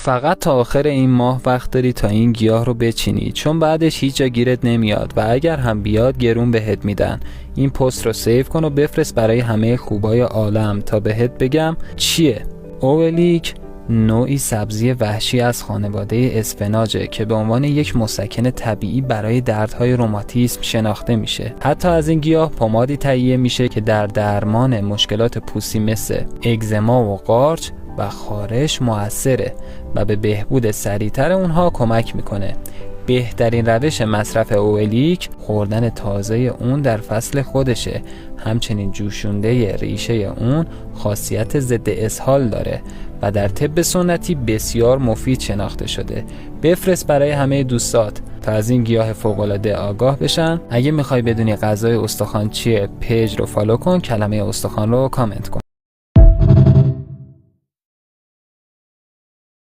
فقط تا آخر این ماه وقت داری تا این گیاه رو بچینی، چون بعدش هیچ جا گیرت نمیاد و اگر هم بیاد گرون بهت میدن. این پست رو سیو کن و بفرست برای همه خوبای عالم تا بهت بگم چیه. اولیک نوعی سبزی وحشی از خانواده اسفناجه که به عنوان یک مسکن طبیعی برای دردهای روماتیسم شناخته میشه. حتی از این گیاه پمادی تهیه میشه که در درمان مشکلات پوستی مثل اگزما و قارچ و خارش موثره و به بهبود سریعتر اونها کمک میکنه. بهترین روش مصرف اولیک خوردن تازه اون در فصل خودشه. همچنین جوشونده ریشه اون خاصیت ضد اسهال داره و در طب سنتی بسیار مفید شناخته شده. بفرست برای همه دوستات تا از این گیاه فوق‌العاده آگاه بشن. اگه میخوای بدونی غذای استخوان چیه، پیج رو فالو کن، کلمه استخوان رو کامنت کن.